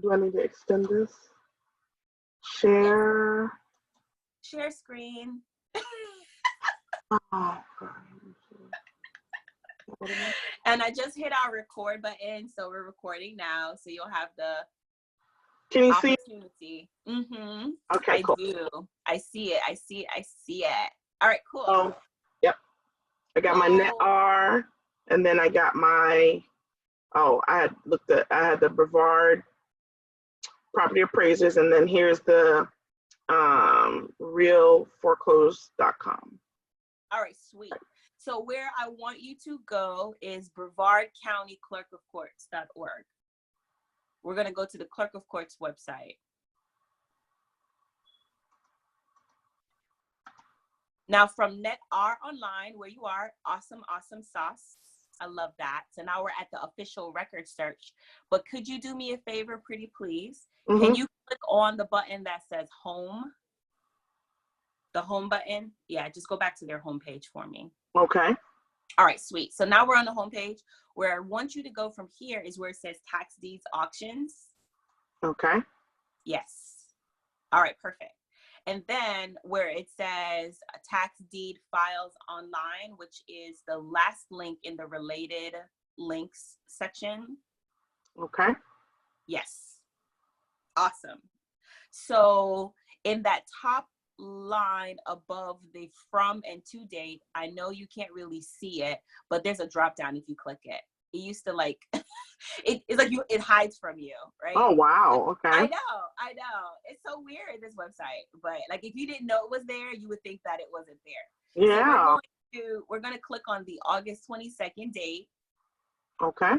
Do I need to extend this? Yes. Share. Share screen. Oh, And I just hit our record button, so we're recording now. So you'll have the can you see? opportunity. Mm-hmm. Okay, I cool. do. I see it. I see it. I see it. All right, cool. Oh, yep. I got my net R, and then I got my. Oh, I had the Brevard property appraisers, and then here's the realforeclosed.com. All right, sweet. So where I want you to go is Brevard County Clerk of Courts.org. We're going to go to the Clerk of Courts website. Now from NetR Online, where you are, awesome, awesome sauce. I love that. So now we're at the official record search. But could you do me a favor, pretty please? Mm-hmm. Can you click on the button that says home? The home button? Yeah, just go back to their homepage for me. Okay. All right, sweet. So now we're on the homepage. Where I want you to go from here is where it says tax deeds auctions. Okay. Yes. All right, perfect. And then where it says tax deed files online, which is the last link in the related links section. Okay. Yes. Awesome. So in that top line above the from and to date, I know you can't really see it, but there's a drop down if you click it. It used to like it's like it hides from you, right? Oh wow. Okay. I know. It's so weird, this website. But like if you didn't know it was there, you would think that it wasn't there. Yeah. So we're gonna click on the August 22nd date. Okay.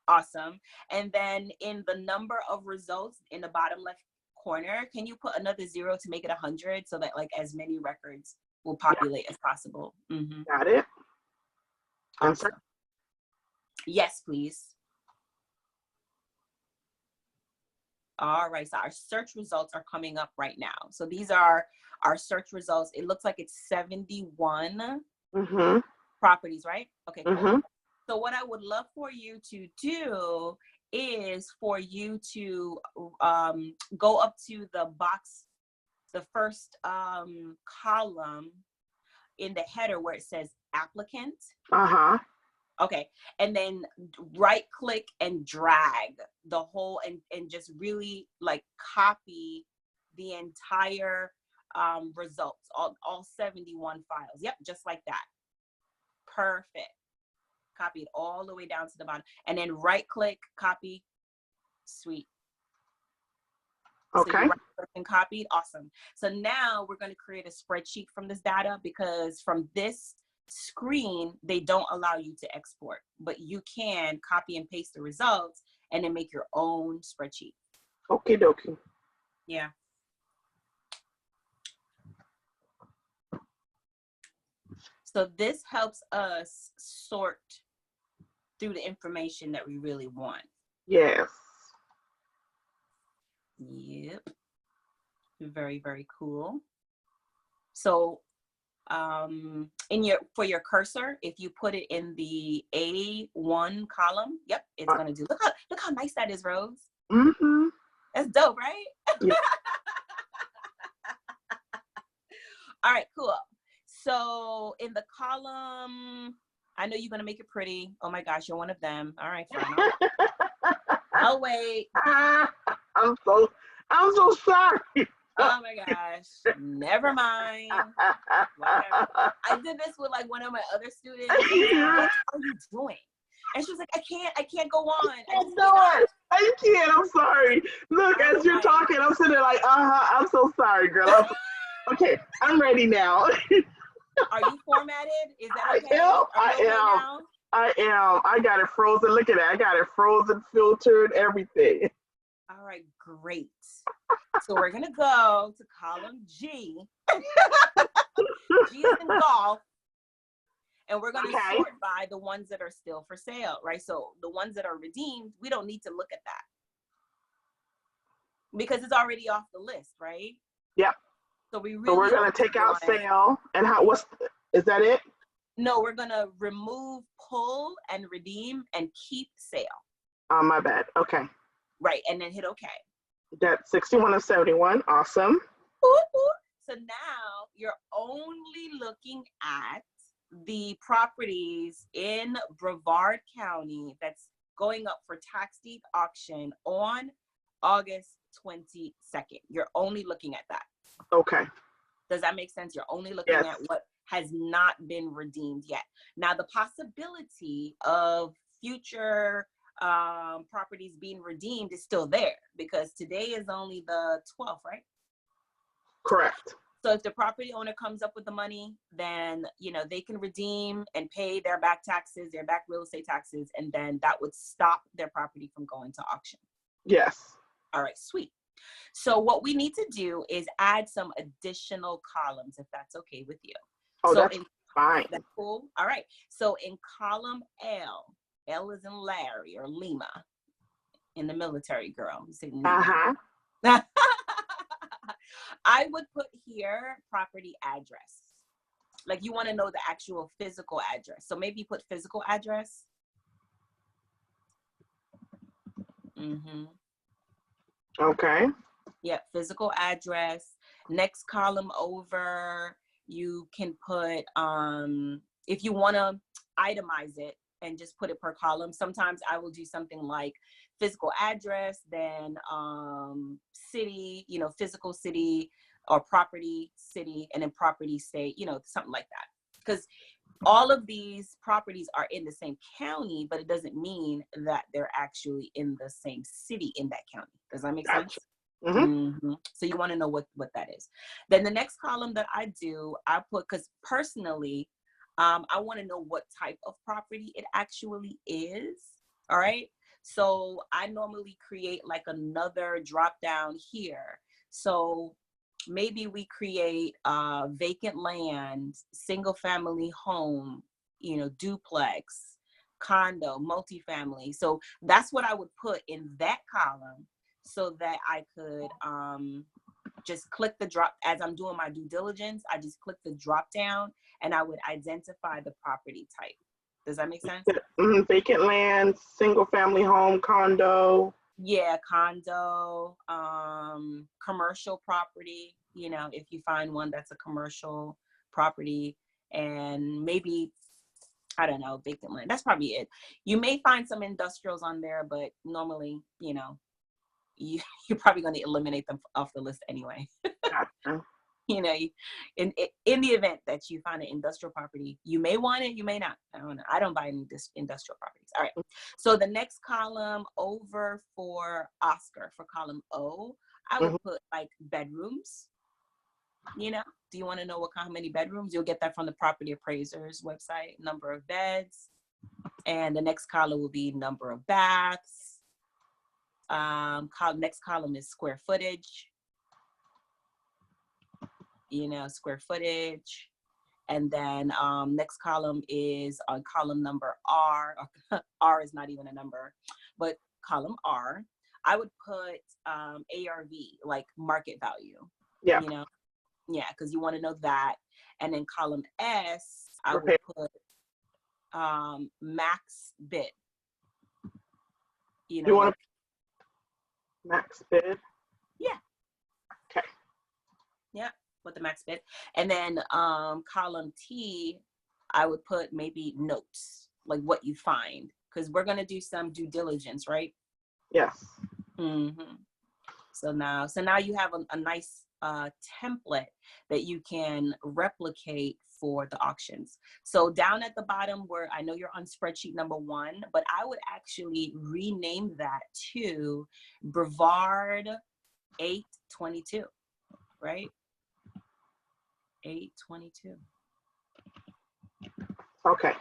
Awesome. And then in the number of results in the bottom left corner, can you put another 0 to make it 100 so that like as many records will populate as possible? Mm-hmm. Got it. Awesome. Yes, please. All right, so our search results are coming up right now. So these are our search results. It looks like it's 71 properties, right? Okay, cool. Mm-hmm. So what I would love for you to do is for you to go up to the box, the first column in the header where it says applicant. Uh-huh. Okay, and then right click and drag the whole and just really like copy the entire results, all 71 files. Yep, just like that. Perfect. Copy it all the way down to the bottom, and then right click, copy. Sweet. Okay. So you right click and copied. Awesome. So now we're going to create a spreadsheet from this data, because from this screen they don't allow you to export, but you can copy and paste the results and then make your own spreadsheet. Okie dokie. Yeah. So this helps us sort through the information that we really want. Yes. Yep. Very, very cool. So for your cursor, if you put it in the A1 column, yep, it's gonna do. Look how nice that is, Rose. Mm-hmm. That's dope, right? Yeah. All right, cool. So in the column, I know you're gonna make it pretty. Oh my gosh, you're one of them. All right, fine. I'll wait. I'm so sorry. Oh my gosh. Never mind. Whatever. I did this with like one of my other students. What are you doing? And she was like, I can't go on. I can't. I'm sorry. Look, as you're talking, I'm sitting there like, I'm so sorry, girl. Okay, I'm ready now. Are you formatted? Is that okay? I am. I got it frozen. Look at that. I got it frozen, filtered, everything. All right, great. So we're going to go to column G. G is in golf. And we're going to sort by the ones that are still for sale, right? So the ones that are redeemed, we don't need to look at that, because it's already off the list, right? Yep. So we're going to take out sale. And is that it? No, we're going to remove, pull, and redeem, and keep sale. Oh, my bad. Okay. Right, and then hit OK. That's 61 of 71. Awesome. Ooh, ooh. So now you're only looking at the properties in Brevard County that's going up for tax deed auction on August 22nd. You're only looking at that. Okay. Does that make sense? You're only looking Yes. at what has not been redeemed yet. Now, the possibility of future properties being redeemed is still there because today is only the 12th, right? Correct. So if the property owner comes up with the money, then, you know, they can redeem and pay their back taxes, their back real estate taxes, and then that would stop their property from going to auction. Yes. All right, sweet. So what we need to do is add some additional columns, if that's okay with you. Oh, so that's fine. That's cool. All right. So in column L is in Larry or Lima in the military, girl. You say Lima. I would put here property address. Like you want to know the actual physical address. So maybe put physical address. Okay. Yeah, physical address. Next column over, you can put, if you want to itemize it and just put it per column, sometimes I will do something like physical address, then city, you know, physical city or property city, and then property state, you know, something like that. Because all of these properties are in the same county, but it doesn't mean that they're actually in the same city in that county. Does that make sense? So you want to know what that is. Then the next column that I do, I put, because personally, I want to know what type of property it actually is. All right. So I normally create like another drop down here. So maybe we create vacant land, single family home, you know, duplex, condo, multifamily. So that's what I would put in that column so that I could just click the drop. As I'm doing my due diligence, I just click the drop down and I would identify the property type. Does that make sense? Vacant land, single family home, condo. Yeah, condo, commercial property, you know, if you find one that's a commercial property, and maybe, I don't know, vacant land. That's probably it. You may find some industrials on there, but normally, you know, you're probably going to eliminate them off the list anyway. Gotcha. You know, in the event that you find an industrial property, you may want it, you may not. I don't know. I don't buy any industrial properties. All right. So the next column over for Oscar, for column O, I would put like bedrooms. You know, do you want to know how many bedrooms? You'll get that from the property appraiser's website, number of beds. And the next column will be number of baths. Next column is square footage. You know, square footage. And then next column is on column number R. R is not even a number, but column R, I would put ARV, like market value. Yeah. You know, yeah, because you want to know that. And then column S, I would put max bid. You know, you want max bid? Yeah. Okay. Yeah, with the max bid. And then column T, I would put maybe notes, like what you find, because we're going to do some due diligence, right? Yes. So now you have a nice template that you can replicate for the auctions. So down at the bottom where I know you're on spreadsheet number 1, but I would actually rename that to Brevard 822, right? 822. Okay.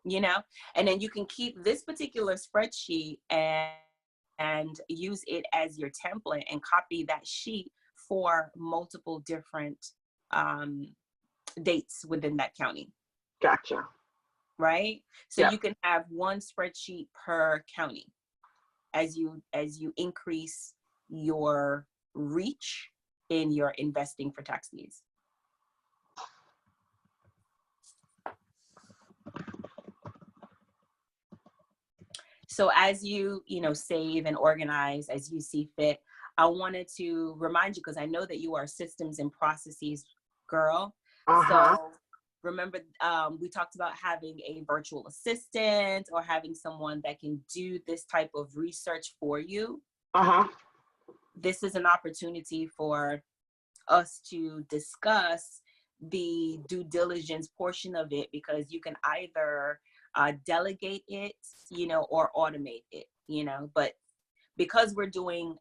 You know, and then you can keep this particular spreadsheet and use it as your template and copy that sheet for multiple different dates within that county. Gotcha. Right? So you can have one spreadsheet per county as you increase your reach in your investing for tax deeds. So as you save and organize as you see fit, I wanted to remind you, because I know that you are a systems and processes girl. So remember, we talked about having a virtual assistant or having someone that can do this type of research for you. This is an opportunity for us to discuss the due diligence portion of it, because you can either delegate it, or automate it, but because we're doing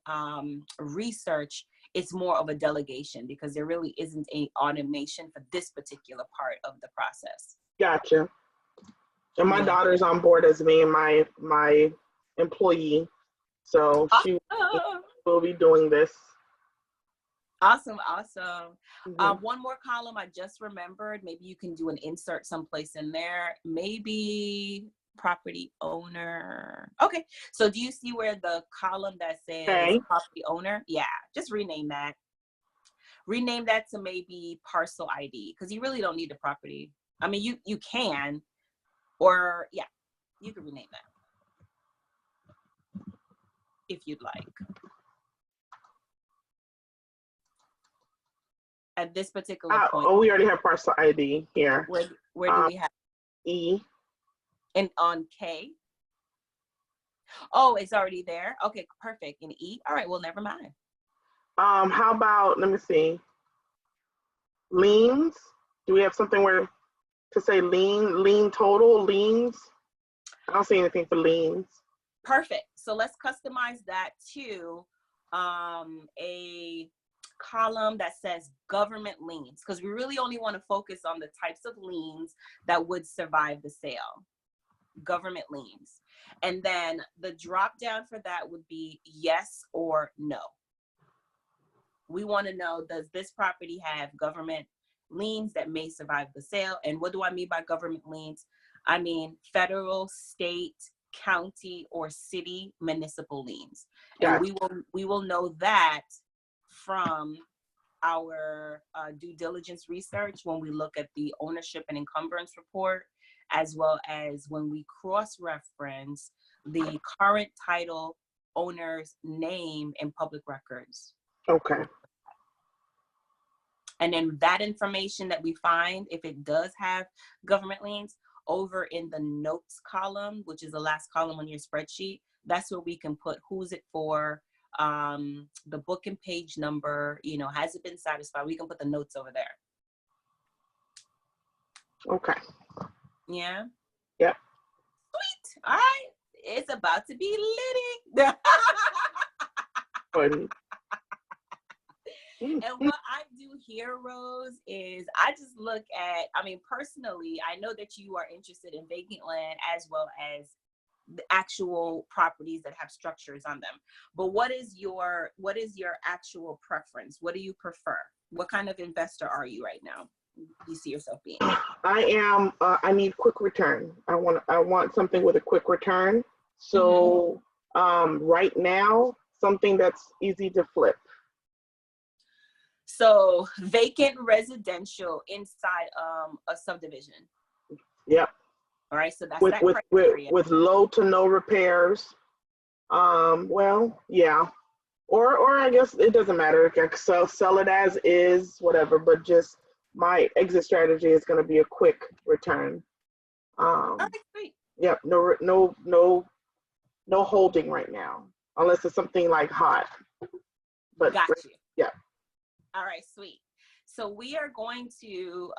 research, it's more of a delegation, because there really isn't any automation for this particular part of the process. Gotcha. And my daughter's on board as being my employee, so she will be doing this. Awesome. One more column I just remembered. Maybe you can do an insert someplace in there. Maybe property owner. Okay. So do you see where the column that says property owner? Yeah. Just rename that. Rename that to maybe parcel ID, because you really don't need the property. I mean, you can, or yeah, you can rename that if you'd like. At this particular point. Oh, we already have parcel ID here. Where do we have E? And on K? Oh, it's already there. Okay, perfect. In E. All right. Well, never mind. How about, let me see. Liens? Do we have something where to say lien total, liens? I don't see anything for liens. Perfect. So let's customize that to a column that says government liens, because we really only want to focus on the types of liens that would survive the sale. Government liens. And then the drop down for that would be yes or no. We want to know, does this property have government liens that may survive the sale? And what do I mean by government liens? I mean federal, state, county, or city municipal liens. And we will know that from our due diligence research when we look at the ownership and encumbrance report, as well as when we cross-reference the current title owner's name in public records. Okay. And then that information that we find, if it does have government liens, over in the notes column, which is the last column on your spreadsheet, that's where we can put who's it for, the book and page number, has it been satisfied? We can put the notes over there. Okay. Yeah. Yep. Sweet. All right. It's about to be litty. And what I do here, Rose, is I just look at, personally, I know that you are interested in vacant land as well as the actual properties that have structures on them. But what is your actual preference? What do you prefer? What kind of investor are you right now? You see yourself being? I am. I need quick return. I want something with a quick return. So right now, something that's easy to flip. So vacant residential inside a subdivision. Yep. All right. So that's that criteria. With low to no repairs. Well, yeah. Or I guess it doesn't matter. I can sell it as is, whatever. But just my exit strategy is going to be a quick return. Great. Yep. No holding right now, unless it's something like hot. But got you. Yeah. All right, sweet. So we are going to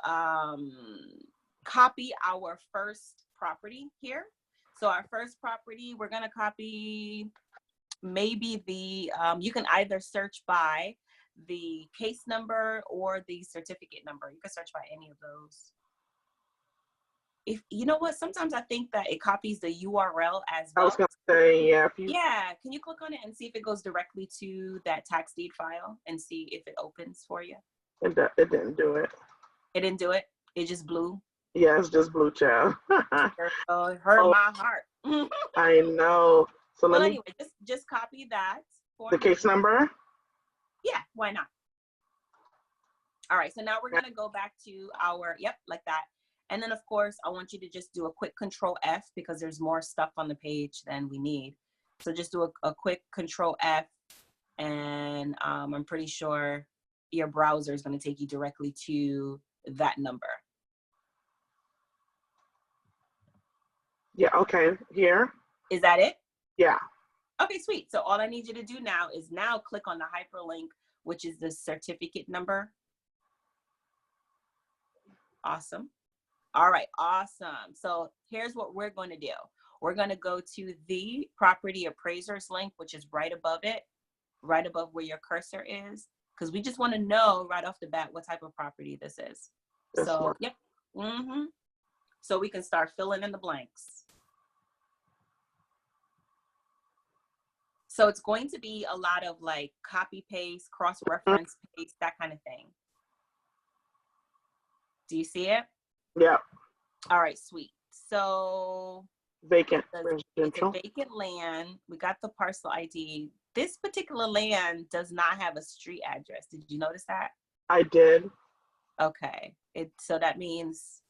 copy our first property here. So our first property, we're going to copy maybe the, you can either search by the case number or the certificate number. You can search by any of those. If you know what, sometimes I think that it copies the URL as well. I was going to say, yeah. Yeah, can you click on it and see if it goes directly to that tax deed file and see if it opens for you? It didn't do it. It didn't do it? It just blew? Yeah, it's just blue, child. It hurt my heart. I know. So well, anyway, just copy that for the case number? Yeah, why not? All right, so now we're going to go back to our, yep, like that. And then of course, I want you to just do a quick Control F because there's more stuff on the page than we need. So just do a quick Control F, and I'm pretty sure your browser is going to take you directly to that number. Yeah, okay, here. Is that it? Yeah. Okay, sweet. So all I need you to do now is now click on the hyperlink, which is the certificate number. Awesome. All right, awesome. So here's what we're going to do. We're going to go to the property appraisers link, which is right above it, right above where your cursor is, because we just want to know right off the bat what type of property this is. So, yep. So we can start filling in the blanks. So it's going to be a lot of like copy paste, cross-reference paste, that kind of thing. Do you see it? Yeah. All right, sweet. So Vacant it's a residential. vacant land. We got the parcel ID. This particular land does not have a street address. Did you notice that? I did. Okay. So that means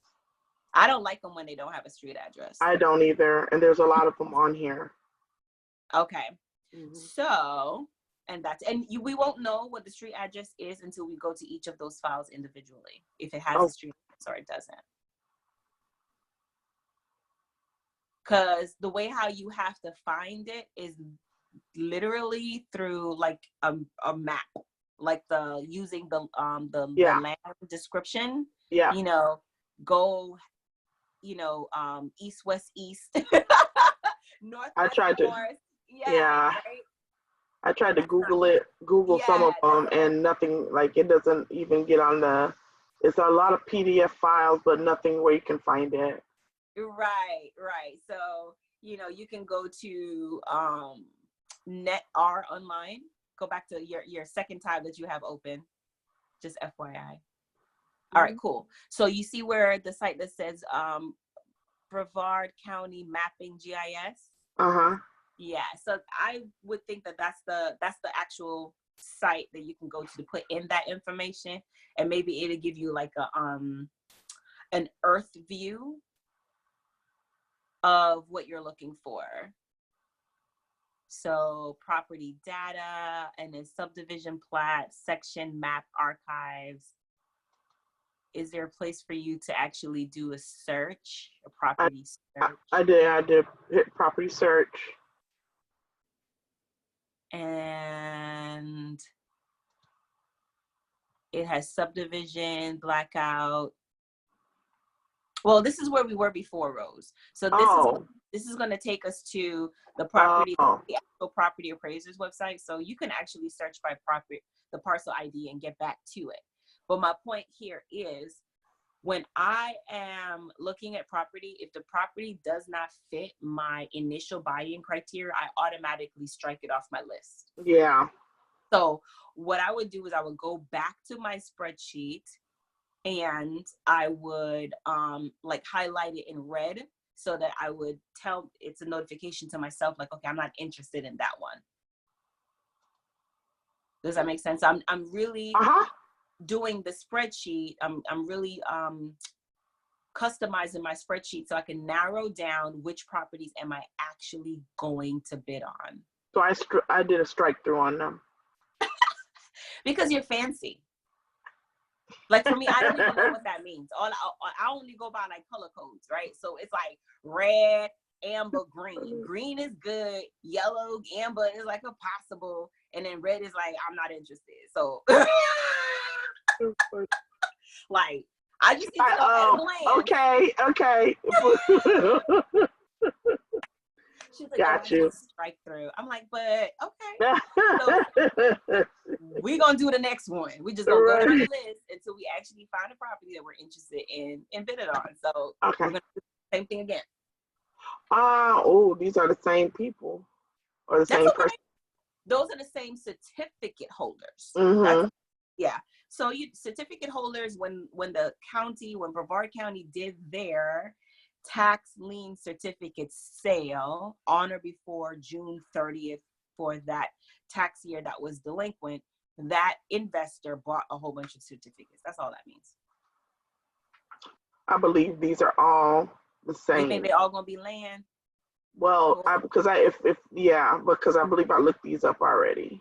I don't like them when they don't have a street address. I don't either. And there's a lot of them on here. Okay. So, and we won't know what the street address is until we go to each of those files individually, if it has a street address or it doesn't. Because the way how you have to find it is literally through like a map, like using the land description. Yeah. You know, go, east, west, east, north, west, north. Yeah. Right? I tried to Google some of them, and nothing, like it doesn't even get on the, it's a lot of PDF files, but nothing where you can find it. Right. So, you can go to NetR online. Go back to your second tab that you have open, just FYI. All right, cool. So you see where the site that says Brevard County Mapping GIS? Yeah, so I would think that that's the actual site that you can go to put in that information, and maybe it'll give you like an earth view of what you're looking for. So property data, and then subdivision plat, section map archives. Is there a place for you to actually do a search, a property search? I did hit property search. And it has subdivision, blackout. Well, this is where we were before, Rose. So this is going to take us to the property, the actual property appraisers website. So you can actually search by the parcel ID and get back to it. But my point here is, when I am looking at property, if the property does not fit my initial buy-in criteria, I automatically strike it off my list. Yeah. So what I would do is I would go back to my spreadsheet, and I would like highlight it in red, so that I would tell it's a notification to myself, like, okay, I'm not interested in that one. Does that make sense? I'm really doing the spreadsheet. I'm really customizing my spreadsheet so I can narrow down which properties am I actually going to bid on. So I did a strike through on them. Because you're fancy. Like for me, I don't even know what that means. I only go by like color codes, right? So it's like red, amber, green. Green is good. Yellow, amber is like a possible, and then red is like I'm not interested. So, like I just need to know okay. She's like, got you. Strike through. I'm like, but okay. So we're gonna do the next one. We just gonna go down the list until we actually find a property that we're interested in and bid it on. So we're gonna do the same thing again. These are the same people, or the same person. Those are the same certificate holders. Yeah. So certificate holders, when Brevard County did their tax lien certificate sale on or before June 30th for that tax year that was delinquent, that investor bought a whole bunch of certificates. That's all that means. I believe these are all the You think same. they all gonna be land? Well, because I believe I looked these up already.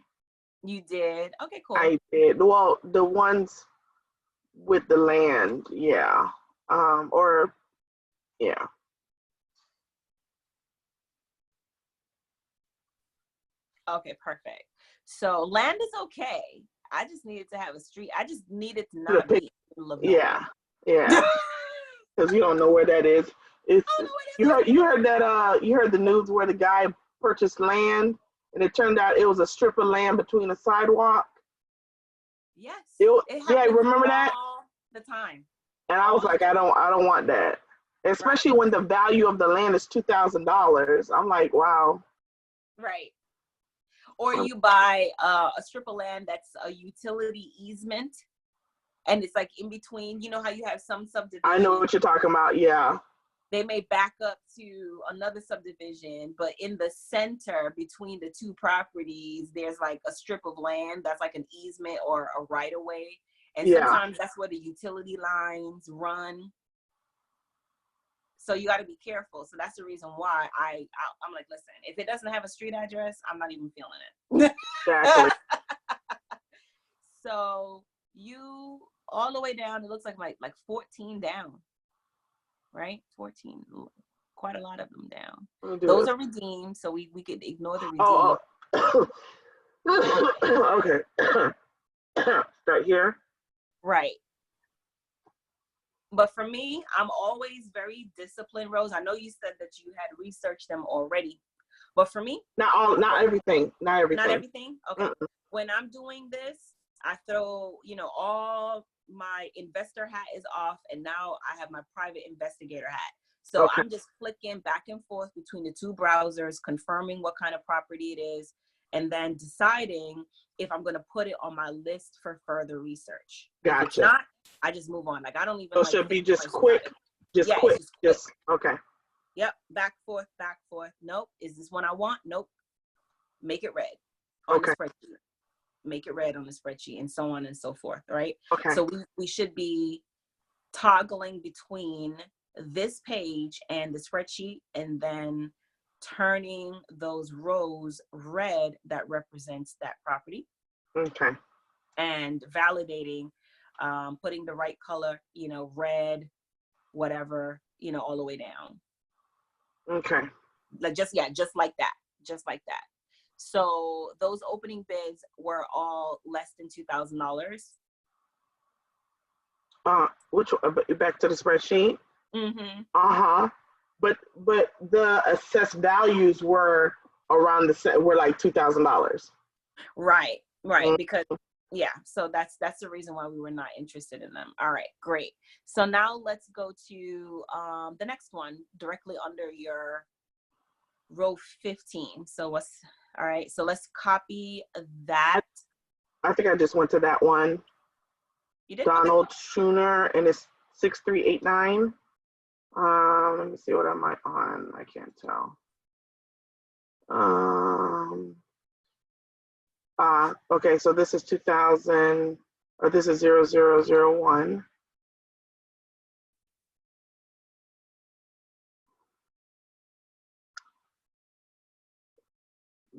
You did. Okay, cool. I did. Well, the ones with the land, yeah. Or yeah. Okay, perfect. So land is okay. I just needed to have a street. I just needed to The not pic- be in the middle of Yeah, nowhere. yeah. Because you don't know where that is. It's I don't know what you heard that you heard the news where the guy purchased land and it turned out it was a strip of land between a sidewalk. Yes, it Yeah, happens remember that? all the time. And I All was the like, time. I don't want that. Right, Especially when the value of the land is $2,000. I'm like, wow. right. Or you buy a strip of land that's a utility easement, and it's like in between. You know how you have some I know subdivisions, what you're talking about. Yeah. they may back up to another subdivision, but in the center between the two properties, there's like a strip of land that's like an easement or a right of way. And Yeah. sometimes that's where the utility lines run. So you got to be careful. So that's the reason why I'm like, listen, if it doesn't have a street address, I'm not even feeling it. Exactly. So you all the way down, it looks like 14 down, right? 14, quite a lot of them down. Those are redeemed, so we could ignore the redeemed. Oh. Okay. Right here. Right. But for me, I'm always very disciplined, Rose. I know you said that you had researched them already, but for me, not everything. Not everything. Not everything. Okay. When I'm doing this, I throw, all my investor hat is off, and now I have my private investigator hat. So Okay. I'm just clicking back and forth between the two browsers, confirming what kind of property it is, and then deciding if I'm going to put it on my list for further research. Gotcha. If it's not, I just move on. Like I don't even. So it should be just quick. Just quick. Just okay. Yep. Back forth. Nope. Is this one I want? Nope. Make it red on the spreadsheet. Make it red on the spreadsheet, and so on and so forth. Right. Okay. So we should be toggling between this page and the spreadsheet, and then turning those rows red that represents that property. Okay. And validating, putting the right color, red, whatever, all the way down. Okay. Like just like that. So those opening bids were all less than $2,000. Which back to the spreadsheet? Mm-hmm. But the assessed values were around were like $2,000. Right. Mm-hmm. Because so that's the reason why we were not interested in them. All right, great. So now let's go to the next one directly under your row 15. So all right, so let's copy that. I think I just went to that one. You did? Donald Schooner, and it's 6389. Let me see, what am I on? I can't tell. Okay, so this is 2000, or this is 0001.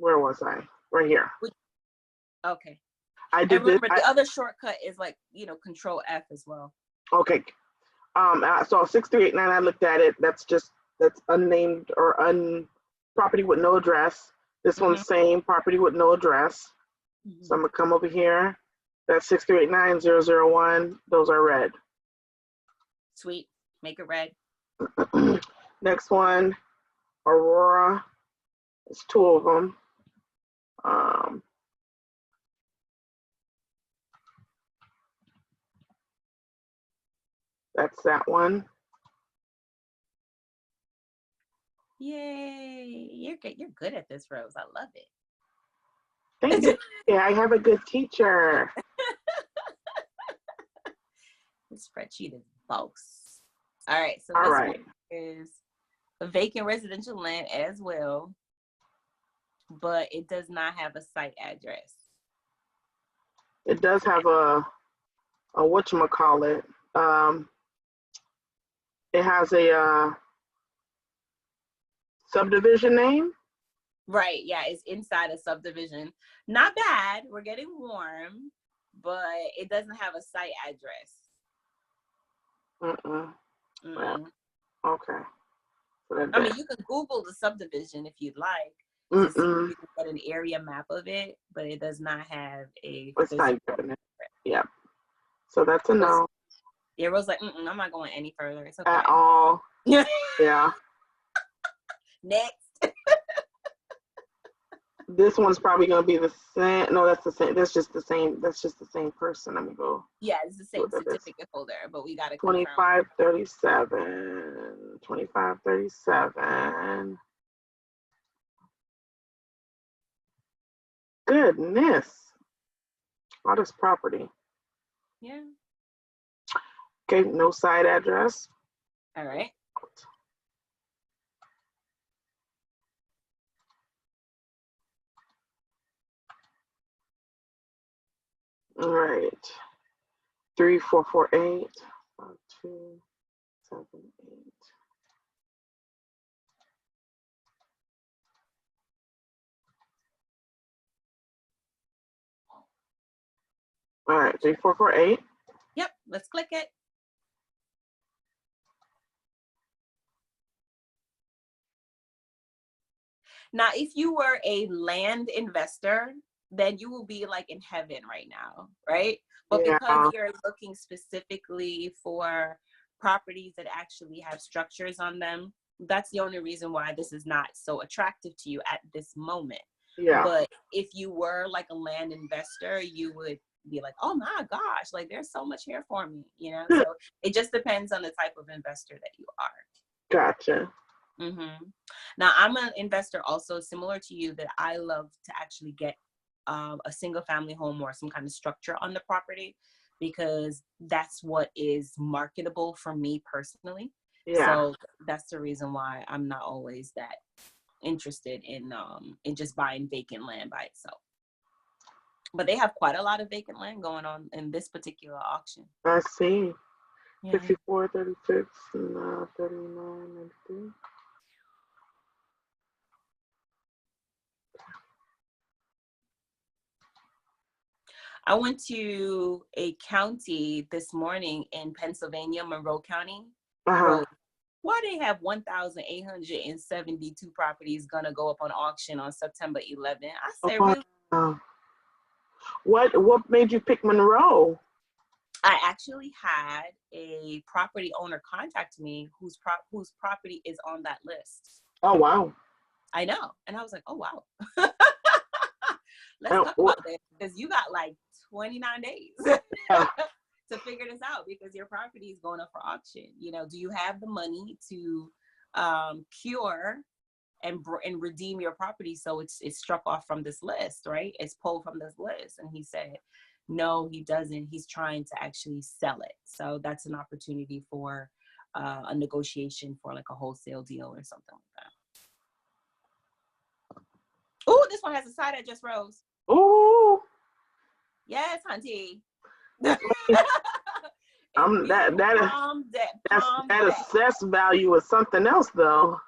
Where was I? Right here. Okay. I did. And remember, the other shortcut is like, Control F as well. Okay. So 6389, I looked at it. That's unnamed or property with no address. This one's same, property with no address. So I'm gonna come over here. That's 6389-001. Those are red. Sweet. Make it red. Next one, Aurora. It's two of them. That's that one. Yay! You're good at this, Rose. I love it. Thank you. Yeah, I have a good teacher. This spreadsheet is boss. All right. So All this right. one is a vacant residential land as well, but it does not have a site address. It does have a whatchamacallit. It has a subdivision name. Right, yeah, it's inside a subdivision. Not bad. We're getting warm, but it doesn't have a site address. Well, okay. So I mean, you can Google the subdivision if you'd like to see if you can get an area map of it, but it does not have a site definite. Yeah. So that's a no. Yeah, Rose like, I'm not going any further. It's okay. At all. Yeah. Next. This one's probably gonna be the same. No, that's the same. That's just the same. That's just the same person. Let me go. Yeah, it's the same certificate holder, but we gotta 2537. 2537. Goodness. All this property. Yeah. Okay, no site address. All right. All right. 3448 5278. All right, 3448. Yep, let's click it. Now, if you were a land investor, then you will be like in heaven right now, right? But because you're looking specifically for properties that actually have structures on them, that's the only reason why this is not so attractive to you at this moment. Yeah. But if you were like a land investor, you would be like, oh my gosh, like there's so much here for me, you know? So it just depends on the type of investor that you are. Gotcha. Now, I'm an investor also similar to you that I love to actually get a single family home or some kind of structure on the property because that's what is marketable for me personally. Yeah. So that's the reason why I'm not always that interested in just buying vacant land by itself. But they have quite a lot of vacant land going on in this particular auction. I see. Yeah. 54, 36, and 39, 93. I went to a county this morning in Pennsylvania, Monroe County. Why they have 1,872 properties gonna go up on auction on September 11th? I said, really? What made you pick Monroe? I actually had a property owner contact me whose property is on that list. Oh, wow. I know. And I was like, oh, wow. Let's talk about this because you got like 29 days to figure this out because your property is going up for auction. You know, do you have the money to cure and redeem your property so it's struck off from this list, right? It's pulled from this list. And he said, no, he doesn't. He's trying to actually sell it. So that's an opportunity for a negotiation for like a wholesale deal or something like that. Oh, this one has a side address, Rose. Oh. Yes, hunty. That assessed value is something else, though.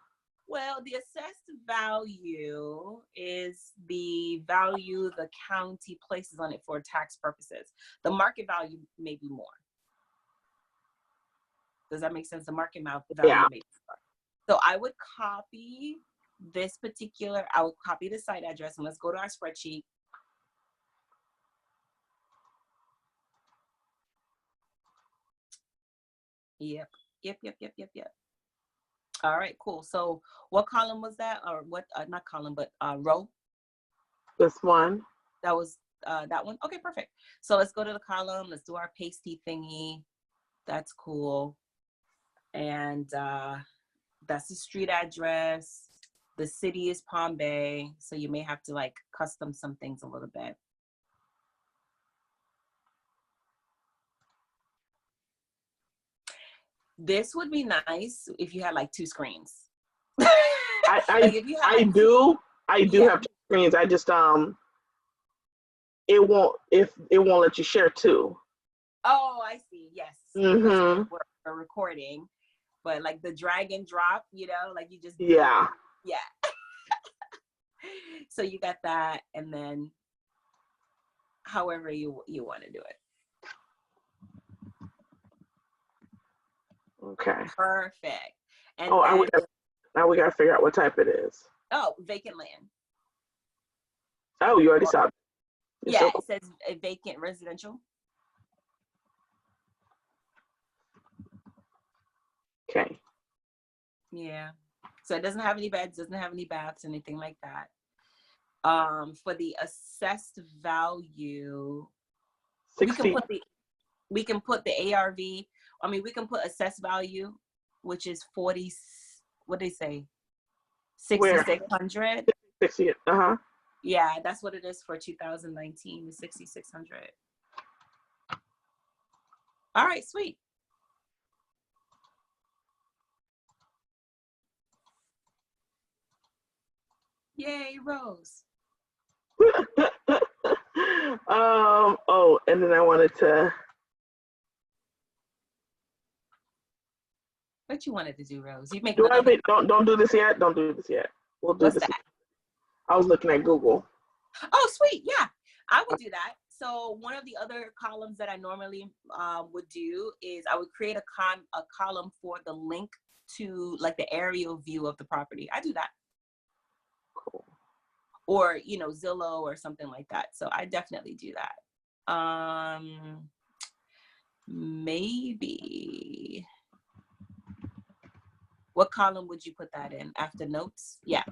Well, the assessed value is the value the county places on it for tax purposes. The market value may be more. Does that make sense? The market value may be more. So I would copy this particular, I would copy the site address and let's go to our spreadsheet. Yep. All right, cool. So what column was that? Or what, not column, but row? This one. That was that one? Okay, perfect. So let's go to the column. Let's do our pasty thingy. That's cool. And that's the street address. The city is Palm Bay. So you may have to like custom some things a little bit. This would be nice if you had like two screens. I do have two screens. I just it won't let you share two. Oh, I see. Yes. We're recording. but like the drag and drop, you know, like you just Yeah. yeah. So you got that, and then however you want to do it. Okay. Perfect. And Oh, then now we gotta figure out what type it is. vacant land. Oh, you already saw it. Yeah, it says a vacant residential. Okay. Yeah. So it doesn't have any beds, doesn't have any baths, anything like that. For the assessed value, 60. we can put the ARV. I mean, we can put assessed value, which is 40. What they say? 6,600. 60. Yeah, that's what it is for 2019. 6,600. All right, sweet. Yay, Rose. Oh, and then I wanted to. What you wanted to do, Rose? You make Do I another. don't do this yet? Don't do this yet. We'll do What's this. that? I was looking at Google. Oh, sweet. Yeah, I would do that. So one of the other columns that I normally would do is I would create a column for the link to like the aerial view of the property. I do that. Cool. Or, you know, Zillow or something like that. So I definitely do that. Maybe. What column would you put that in? After notes? Yeah.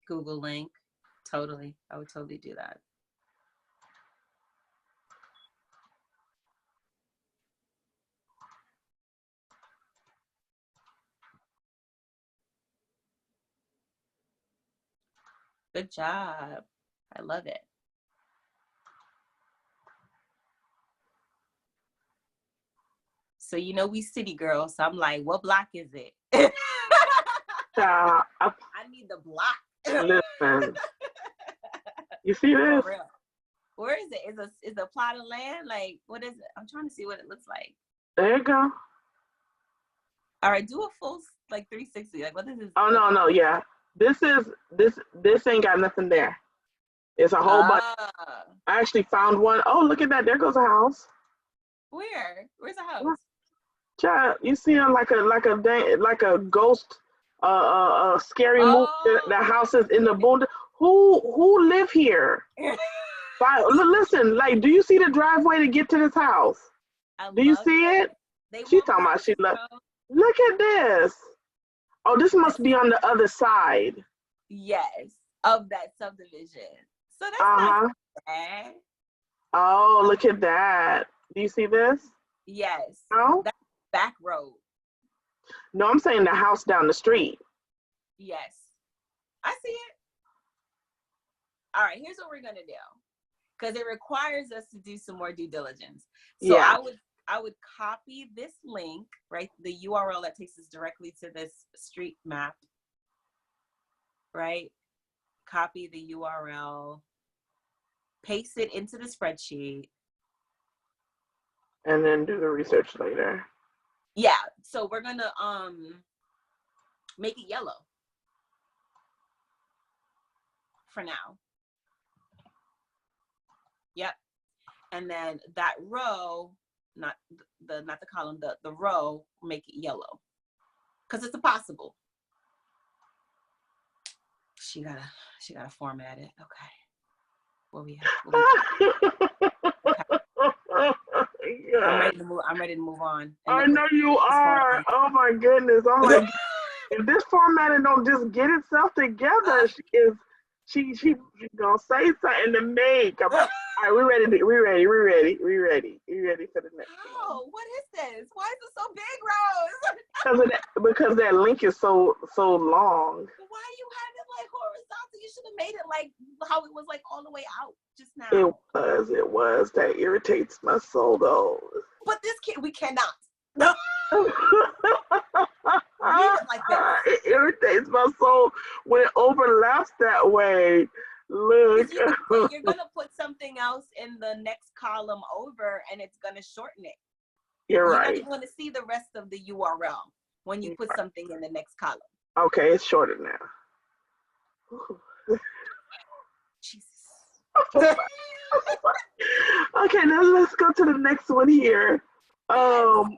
Google link. Totally. I would totally do that. Good job. I love it. So, you know, we city girls. So I'm like, what block is it? I need the block. Listen. You see this? For real. Where is it? Is a plot of land? Like, what is it? I'm trying to see what it looks like. There you go. All right, do a full like 360. Like, what is this? Oh no, yeah. This ain't got nothing there. It's a whole bunch. I actually found one. Oh, look at that. There goes a house. Where? Where's the house? Child, you see it like a ghost, scary movie. The house is in the boondocks. Who live here? Listen, like, do you see the driveway to get to this house? Do you see it? She's talking about she love. Look at this. Oh, this must be on the other side. Yes, of that subdivision. So that's not bad. Oh, look at that. Do you see this? Yes. No? That's back road. No, I'm saying the house down the street. Yes. I see it. All right, here's what we're gonna do. Because it requires us to do some more due diligence. So yeah. I would copy this link, right? The URL that takes us directly to this street map, right? Copy the URL, paste it into the spreadsheet. And then do the research later. Yeah, so we're gonna make it yellow for now. Yep. And then that row, not the column, the row, make it yellow. Because it's a possible. She gotta format it. Okay. What we have? Okay. I'm ready to move on. I know you are. Oh my goodness. I'm like, if this formatting don't just get itself together, she's gonna say something to me. Come on. All right, we ready for the next one. Oh, what is this? Why is it so big, Rose? Because that link is so long. Why you have it like horizontal? You should have made it like how it was like all the way out just now. It was. That irritates my soul though. But this kid, we cannot. No. Leave it like that. It irritates my soul when it overlaps that way. Look. You're gonna put something else in the next column over, and it's gonna shorten it. You're You're not right. even gonna see the rest of the URL when you put something in the next column. Okay, it's shorter now. Jesus. Okay, now let's go to the next one here. 170-8730.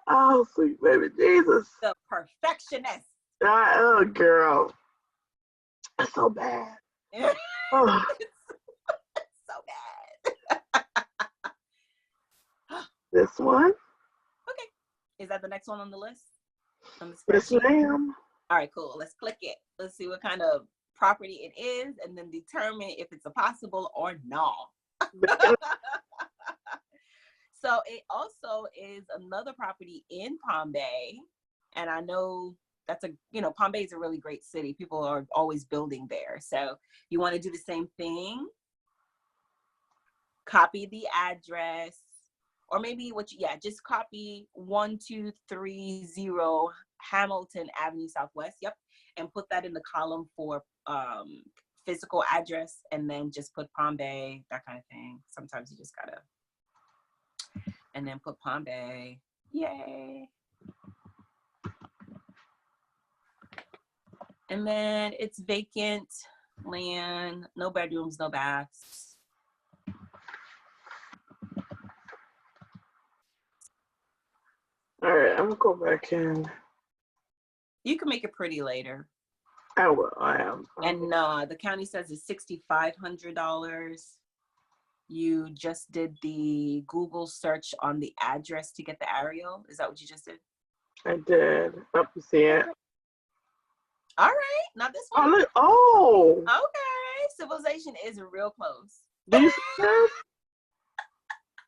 Oh, sweet baby Jesus. The perfectionist. Oh, girl. That's so bad. Oh. So bad. This one? Okay. Is that the next one on the list? Yes, ma'am. All right, cool. Let's click it. Let's see what kind of property it is and then determine if it's a possible or no. So it also is another property in Palm Bay. And I know that's Palm Bay is a really great city. People are always building there. So you want to do the same thing. Copy the address, or maybe just copy 1230 Hamilton Avenue Southwest. Yep. And put that in the column for physical address, and then just put Palm Bay, that kind of thing. Sometimes you just gotta, and then put Palm Bay. Yay. And then it's vacant land, no bedrooms, no baths. All right, I'm gonna go back in. You can make it pretty later. I will. I am. And the county says it's $6,500. You just did the Google search on the address to get the aerial. Is that what you just did? I did. Up to see it. All right, not this one. Oh, look. Oh. Okay, civilization is real close. Do you see this?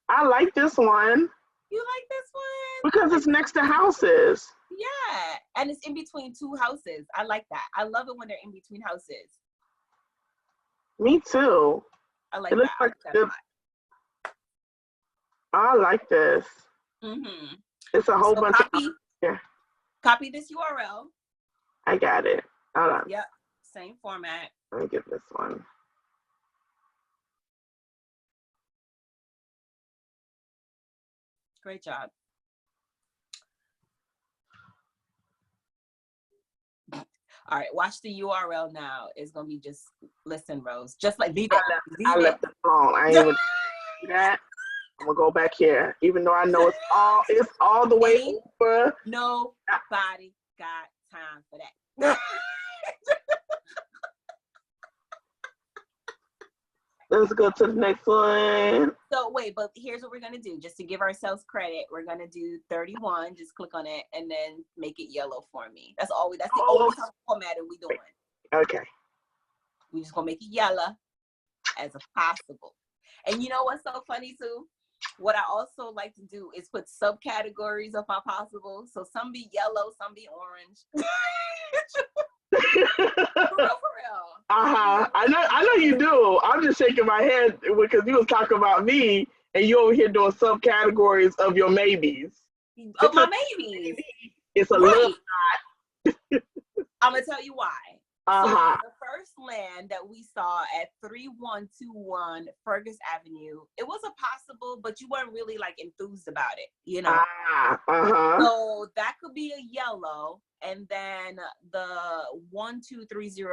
I like this one. You like this one? Because it's next to houses. Yeah, and it's in between two houses. I like that. I love it when they're in between houses. Me too. I like It looks that. like good. I like this. Mm-hmm. It's a whole bunch of. Yeah. Copy this URL. I got it. Hold on. Yep. Same format. Let me get this one. Great job. All right, watch the URL now. It's gonna be just listen, Rose. Just like leave it. I left it alone. I ain't even do that. I'm gonna go back here, even though I know it's all the way over. Nobody got time for that. Let's go to the next one. So wait, but here's what we're gonna do. Just to give ourselves credit, we're gonna do 31. Just click on it and then make it yellow for me. That's the only format we doing. Okay. We just gonna make it yellow as a possible. And you know what's so funny too? What I also like to do is put subcategories of our possible. So some be yellow, some be orange. For real. I know you do. I'm just shaking my head because you was talking about me and you over here doing subcategories of your maybes. Of my maybes. It's a little not. I'm gonna tell you why. So the first land that we saw at 3121 Fergus Avenue, it was a possible, but you weren't really like enthused about it, you know? So that could be a yellow. And then the 1230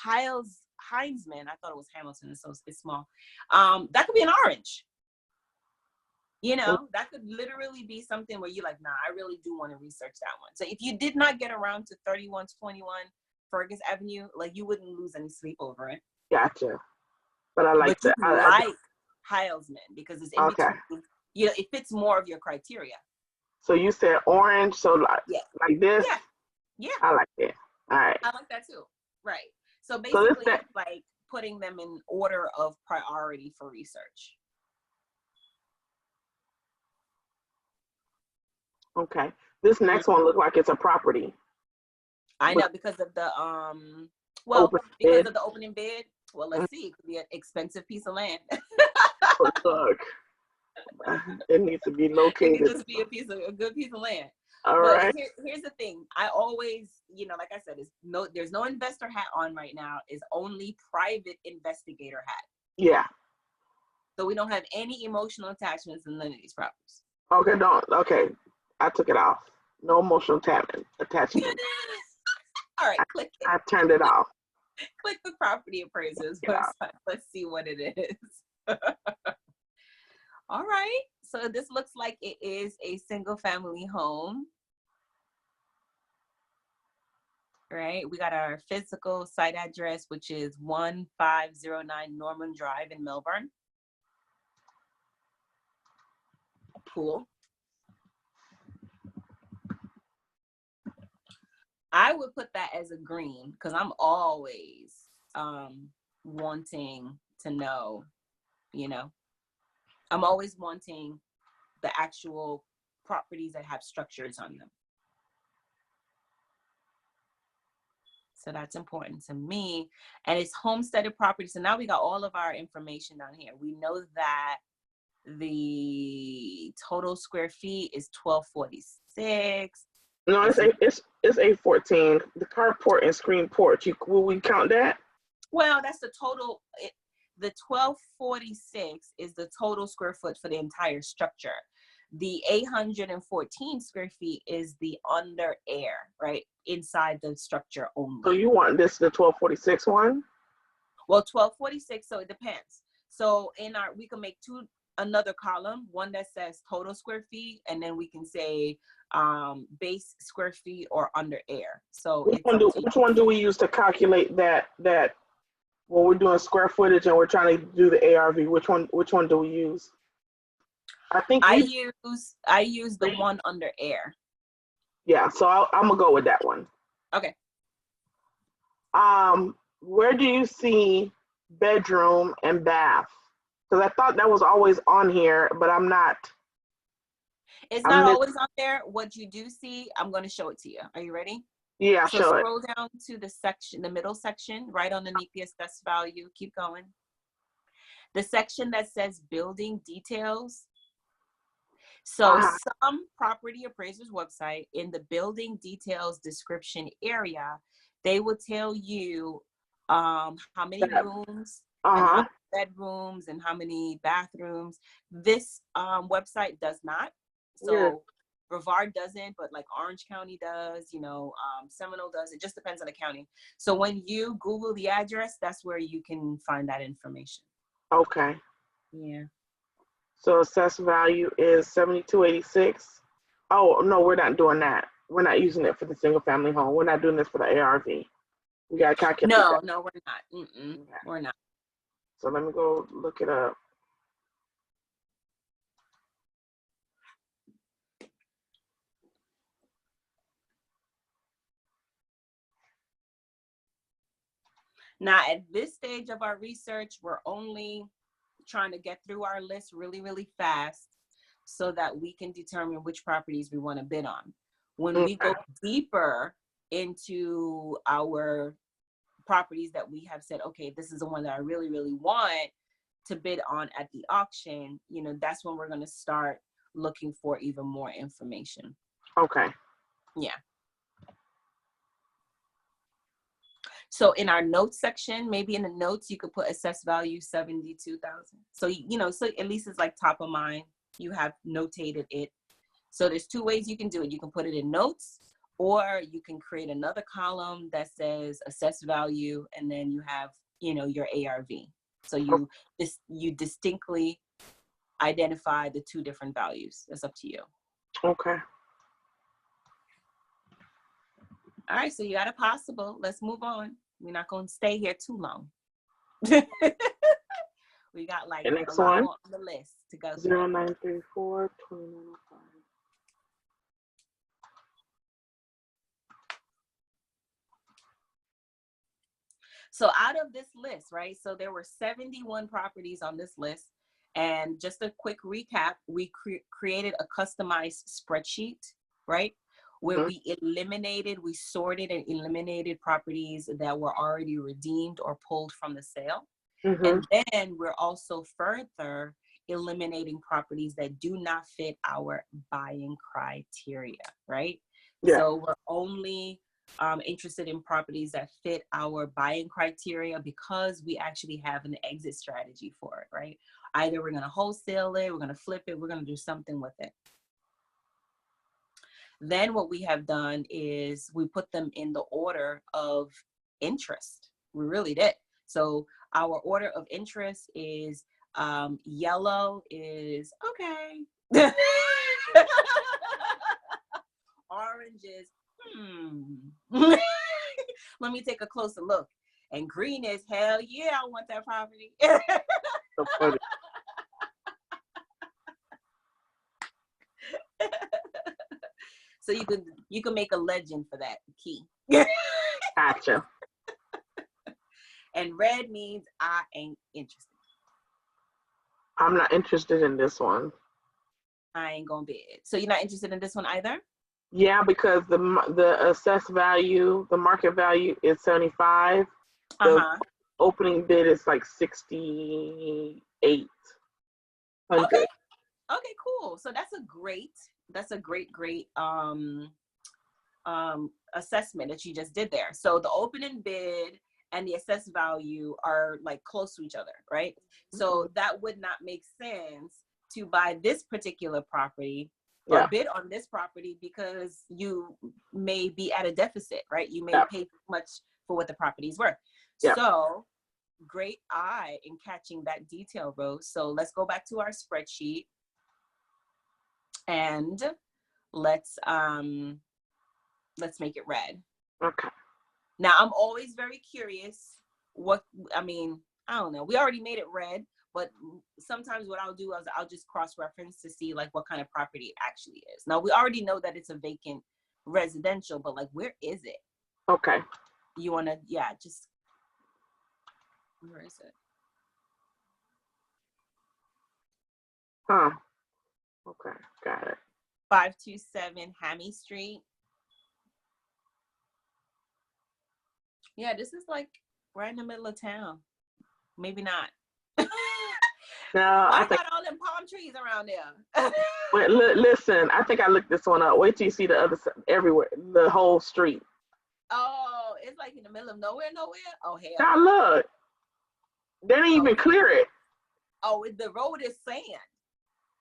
Heinzman, I thought it was Hamilton, so it's small. That could be an orange. You know, that could literally be something where you're like, nah, I really do want to research that one. So if you did not get around to 3121 Fergus Avenue, like you wouldn't lose any sleep over it. Gotcha. But I like that. I like Heilsman because it's in between. You know, it fits more of your criteria. So you said orange, so like this? Yeah. I like it. All right. I like that too. Right. So basically it's like putting them in order of priority for research. Okay. This next one looks like it's a property. I know because of the because of the opening bid. Well, let's see. It could be an expensive piece of land. Look, it needs to be located. It needs to be a good piece of land. All But right. here's the thing. I always, like I said, there's no investor hat on right now. It's only private investigator hat. Yeah. So we don't have any emotional attachments in none of these properties. Okay, okay. I took it off. No emotional attachment. All right, click it. I turned it off. Click the property appraisers website. Let's see what it is. All right. So this looks like it is a single family home. Right. We got our physical site address, which is 1509 Norman Drive in Melbourne. Cool. I would put that as a green because I'm always wanting to know, I'm always wanting the actual properties that have structures on them. So that's important to me. And it's homesteaded property. So now we got all of our information down here. We know that the total square feet is 1246. No, it's 814. The carport and screen porch. Will we count that? Well, that's the total. The 1246 is the total square foot for the entire structure. The 814 square feet is the under air, right? Inside the structure only. So you want this, the 1246 one? Well, 1246, so it depends. So we can make another column, one that says total square feet, and then we can say base square feet or under air. So which one do we use to calculate that when we're doing square footage and we're trying to do the ARV? Which one do we use? I think I use the one under air. Yeah, so I'm gonna go with that one. Okay. Where do you see bedroom and bath? Because I thought that was always on here, but I'm not. It's not always on there. What you do see, I'm going to show it to you. Are you ready? Yeah, so show it. Scroll down to the middle section, right underneath the assessed value. Keep going. The section that says building details. So some property appraisers website, in the building details description area, they will tell you how many rooms, and how many bedrooms, and how many bathrooms. This website does not. So Brevard doesn't, but like Orange County does, Seminole does. It just depends on the county. So when you Google the address, that's where you can find that information. Okay. Yeah. So assessed value is 7286. Oh no, we're not doing that. We're not using it for the single family home. We're not doing this for the ARV. We gotta calculate. No, we're not. Okay. We're not. So let me go look it up. Now, at this stage of our research, we're only trying to get through our list really, really fast so that we can determine which properties we want to bid on. When we go deeper into our properties that we have said, okay, this is the one that I really, really want to bid on at the auction, that's when we're going to start looking for even more information. Okay. Yeah. So in our notes section, maybe in the notes, you could put assessed value 72,000. So, so at least it's like top of mind. You have notated it. So there's two ways you can do it. You can put it in notes, or you can create another column that says assessed value, and then you have, your ARV. So you distinctly identify the two different values. That's up to you. Okay. All right, so you got a possible. Let's move on. We're not going to stay here too long. We got like the next a lot one more on the list to go. 0934 2905. So out of this list, right? So there were 71 properties on this list. And just a quick recap, we created a customized spreadsheet, right? Where we sorted and eliminated properties that were already redeemed or pulled from the sale. And then we're also further eliminating properties that do not fit our buying criteria, right? Yeah. So we're only interested in properties that fit our buying criteria because we actually have an exit strategy for it, right? Either we're going to wholesale it, we're going to flip it, we're going to do something with it. Then what we have done is we put them in the order of interest. We really did. So our order of interest is yellow is okay. Orange is let me take a closer look. And green is hell yeah, I want that property. So funny. So you can make a legend for that key. Gotcha. And red means I ain't interested. I'm not interested in this one. I ain't gonna bid. So you're not interested in this one either? Yeah, because the assessed value, the market value is 75. The opening bid is like 6,800. Okay, cool. So that's a great assessment that you just did there. So the opening bid and the assessed value are like close to each other, right? Mm-hmm. So that would not make sense to buy this particular property or bid on this property because you may be at a deficit, right? You may pay too much for what the property is worth. So great eye in catching that detail, Rose. So let's go back to our spreadsheet and let's make it red. Okay. Now I'm always very curious I don't know. We already made it red, but sometimes what I'll do is I'll just cross-reference to see like what kind of property it actually is. Now we already know that it's a vacant residential, but like where is it? Okay. You wanna just where is it? Huh. Okay, got it. 527 Hammy Street. Yeah, this is like right in the middle of town. Maybe not. No, I got all them palm trees around there. Wait, listen, I think I looked this one up. Wait till you see the other side, everywhere, the whole street. Oh, it's like in the middle of nowhere. Oh, hell. Now look, they didn't even clear it. Oh, the road is sand.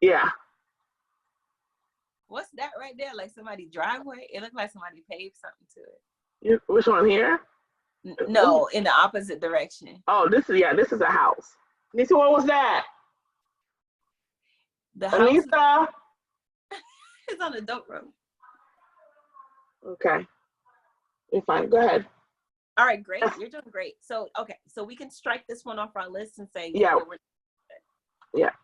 Yeah. What's that right there? Like somebody's driveway? It looked like somebody paved something to it. Which one here? No, in the opposite direction. Oh, this is a house. Lisa, what was that? The house. Lisa? It's on the dope road. Okay. You're fine. Go ahead. All right, great. You're doing great. So, okay. So we can strike this one off our list and say, yeah,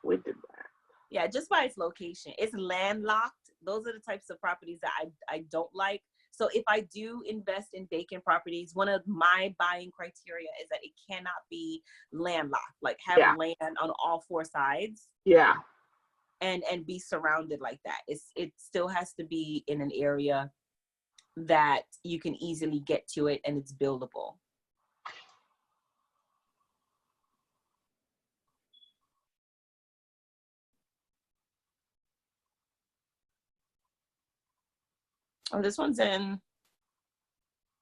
we did that. Yeah, just by its location. It's landlocked. Those are the types of properties that I don't like. So if I do invest in vacant properties, one of my buying criteria is that it cannot be landlocked, like have land on all four sides. Yeah. And be surrounded like that. It still has to be in an area that you can easily get to it and it's buildable. Oh, this one's in.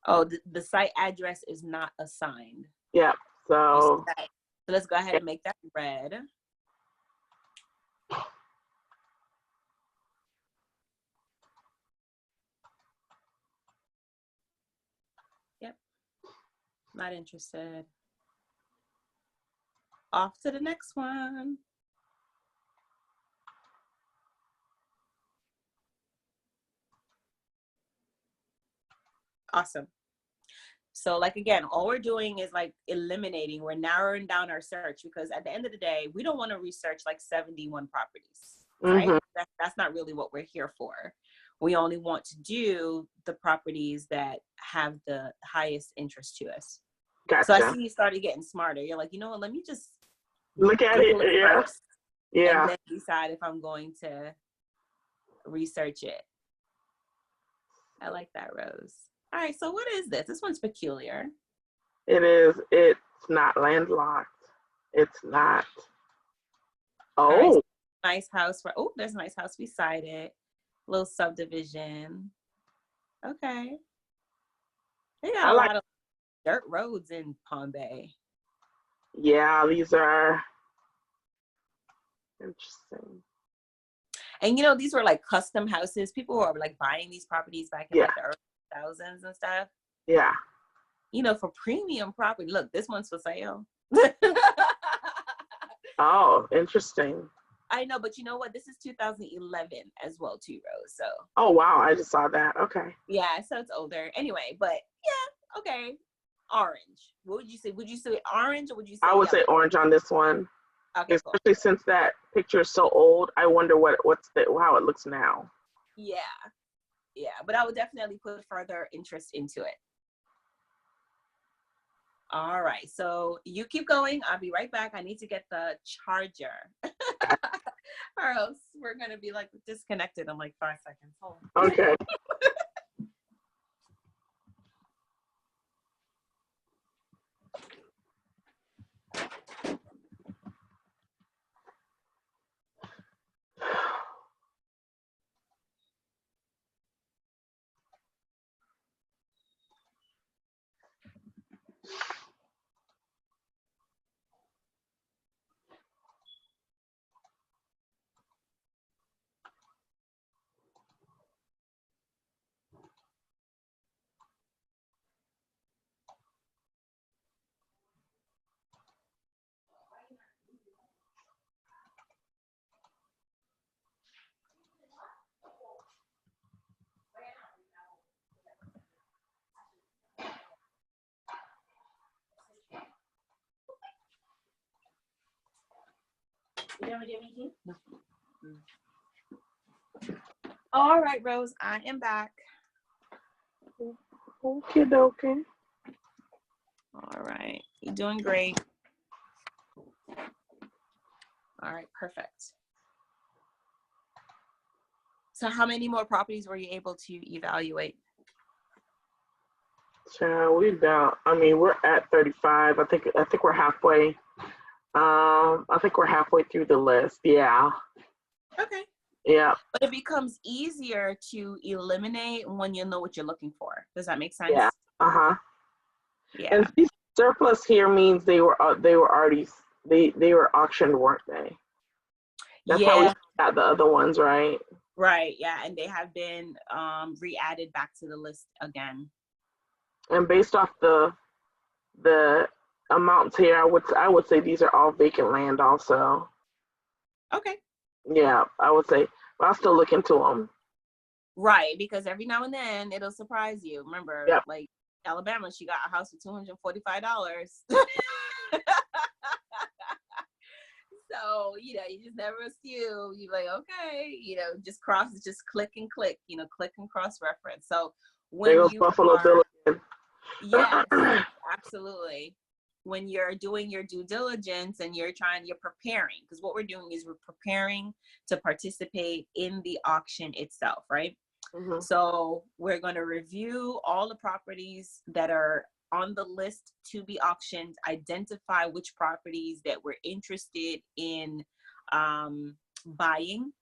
Oh, the site address is not assigned. Yeah. So let's go ahead and make that red. Yep. Not interested. Off to the next one. Awesome. So like, again, all we're doing is like eliminating, we're narrowing down our search because at the end of the day, we don't want to research like 71 properties, right? Mm-hmm. That's not really what we're here for. We only want to do the properties that have the highest interest to us. Gotcha. So I see you started getting smarter. You're like, you know what, let me just look at it first, and then decide if I'm going to research it. I like that, Rose. All right, so what is this? This one's peculiar. It is. It's not landlocked. It's not. All right, Oh, nice house. Oh, there's a nice house beside it. Little subdivision. Okay. They got I a like. lot of dirt roads in Palm Bay. Yeah, these are interesting. And you know, these were like custom houses. People were like buying these properties back in Yeah, like the early thousands and stuff. yeah. You know, for premium property. Look, this one's for sale. Oh, interesting. I know, but you know what? This is 2011 as well, too, Rose. So Oh, wow. I just saw that. Okay. yeah, so it's older. Anyway, but yeah, okay. Orange. What would you say? Would you say orange or would you I say would yellow? say orange on this one, Okay, cool. especially since that picture is so old. I wonder how it looks now. Yeah, yeah, but I would definitely put further interest into it. All right, so you keep going. I'll be right back. I need to get the charger, or else we're gonna be like disconnected in like 5 seconds. Hold on. Okay. No. All right, Rose, I am back. Okay, dokie. All right, you're doing great. All right, perfect. So how many more properties were you able to evaluate? So we're at 35. I think we're halfway. I think we're halfway through the list. Yeah. Okay. Yeah. But it becomes easier to eliminate when you know what you're looking for. Does that make sense? Yeah. Uh-huh. Yeah. And these surplus here means they were already they were auctioned, weren't they? That's how we Yeah. got the other ones, right? Right. Yeah. And they have been re-added back to the list again. And based off the amounts here, I would say these are all vacant land also. Okay. Yeah, I would say, but I'll still look into them. Right. Because every now and then it'll surprise you. Remember, Yep. like Alabama, she got a house for $245. So, you know, you just never assume. You're like, okay, you know, just click and click, you know, click and cross reference. So There when goes you Buffalo are, Bill again. yes, absolutely. When you're doing your due diligence and you're preparing, because what we're doing is we're preparing to participate in the auction itself, right? Mm-hmm. So we're going to review all the properties that are on the list to be auctioned, identify which properties that we're interested in buying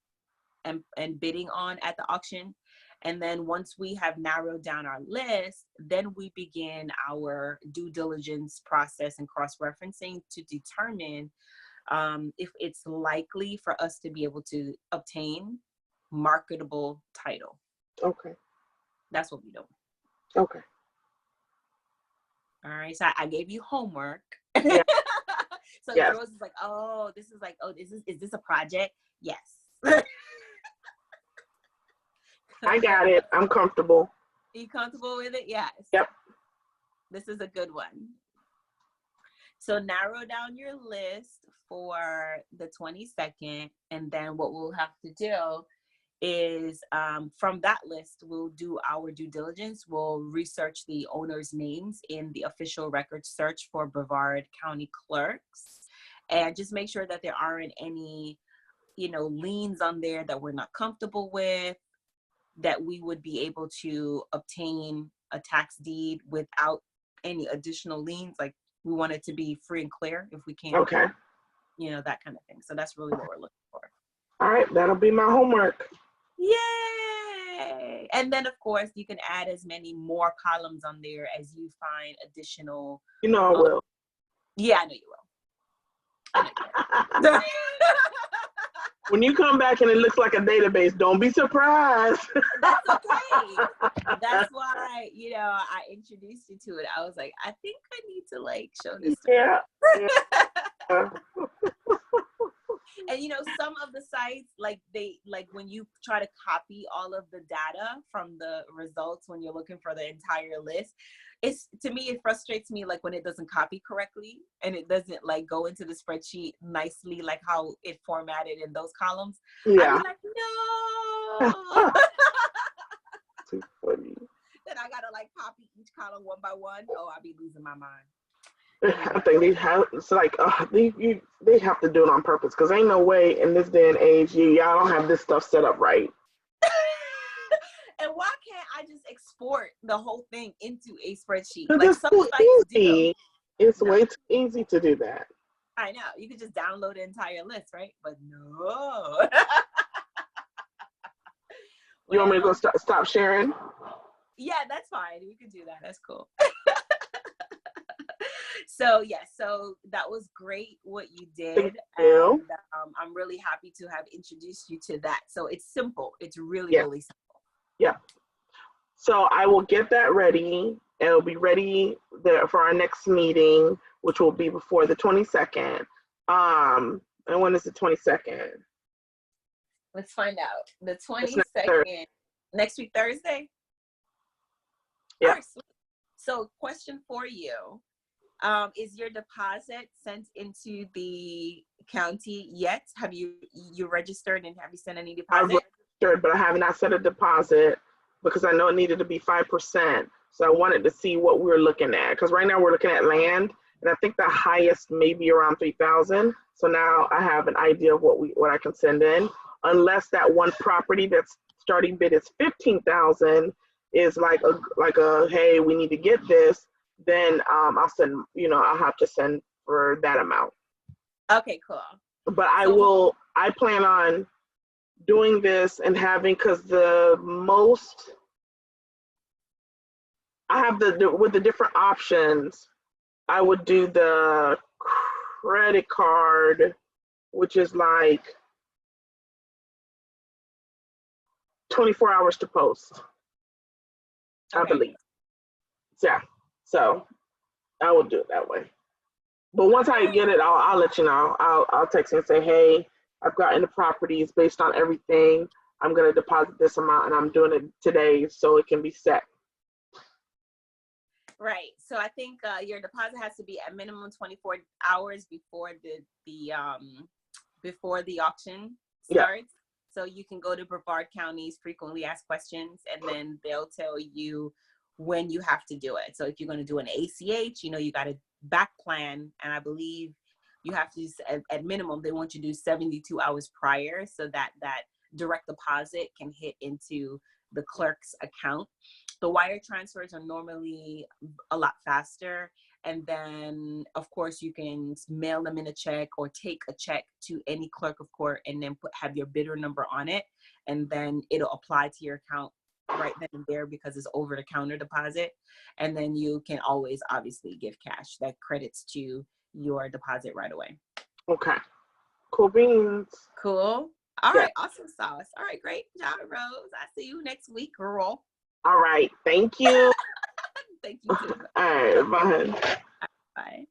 and bidding on at the auction. And then once we have narrowed down our list, then we begin our due diligence process and cross-referencing to determine if it's likely for us to be able to obtain marketable title. Okay. That's what we do. Okay. All right. So I gave you homework. Yeah. So Yes. Rose is like, oh, is this a project? Yes. I got it. I'm comfortable. Are you comfortable with it? Yes. Yep. This is a good one. So narrow down your list for the 22nd, and then what we'll have to do is from that list, we'll do our due diligence. We'll research the owners' names in the official record search for Brevard County clerks, and just make sure that there aren't any, you know, liens on there that we're not comfortable with, that we would be able to obtain a tax deed without any additional liens. Like, we want it to be free and clear if we can. Okay. you know, that kind of thing. So that's really what we're looking for. All right, that'll be my homework. Yay! And then, of course, you can add as many more columns on there as you find additional. You know I will. Yeah, I know you will. I know you will. When you come back and it looks like a database, don't be surprised. That's okay. That's why, you know, I introduced you to it. I was like, I think I need to like show this to her. Yeah. And you know, some of the sites, like when you try to copy all of the data from the results when you're looking for the entire list, to me, it frustrates me like when it doesn't copy correctly and it doesn't like go into the spreadsheet nicely, like how it formatted in those columns. Yeah. I'd be like, no. Too funny. Then I gotta like copy each column one by one. Oh, I'll be losing my mind. I think they have. It's like they have to do it on purpose because ain't no way in this day and age y'all don't have this stuff set up right. And why can't I just export the whole thing into a spreadsheet? Because Like it's some too sites easy. do. It's way too easy to do that. I know. You could just download the entire list, right? But no. You want me to go stop sharing? Yeah, that's fine. We could do that. That's cool. So so that was great what you did. And I'm really happy to have introduced you to that. So it's simple. It's really simple. Yeah. So I will get that ready. It'll be ready for our next meeting, which will be before the 22nd. And when is the 22nd? Let's find out. The 22nd, next week, Thursday? Yeah. Right, so question for you. Is your deposit sent into the county yet? Have you registered and have you sent any deposit? I've registered, but I have not set a deposit because I know it needed to be 5%. So I wanted to see what we were looking at because right now we're looking at land, and I think the highest may be around 3,000. So now I have an idea of what I can send in, unless that one property that's starting bid is 15,000 is like a hey, we need to get this. Then I'll send, I'll have to send for that amount. Okay, cool. But I plan on doing this and having, because I have with the different options, I would do the credit card, which is like 24 hours to post, I believe. Yeah. So I will do it that way. But once I get it, I'll let you know. I'll text you and say, hey, I've gotten the properties based on everything. I'm going to deposit this amount and I'm doing it today so it can be set. Right. So I think your deposit has to be at minimum 24 hours before the auction starts. Yeah. So you can go to Brevard County's frequently asked questions and then they'll tell you when you have to do it. So if you're going to do an ACH, you got to back plan. And I believe you have to, at minimum, they want you to do 72 hours prior so that direct deposit can hit into the clerk's account. The wire transfers are normally a lot faster. And then, of course, you can mail them in a check or take a check to any clerk of court and then have your bidder number on it. And then it'll apply to your account right then and there because it's over the counter deposit. And then you can always obviously give cash that credits to your deposit right away. Okay. Cool beans. Cool. All right. Awesome sauce. All right. Great job, Rose. I'll see you next week, girl. All right. Thank you. Thank you too. All right. Bye. Bye.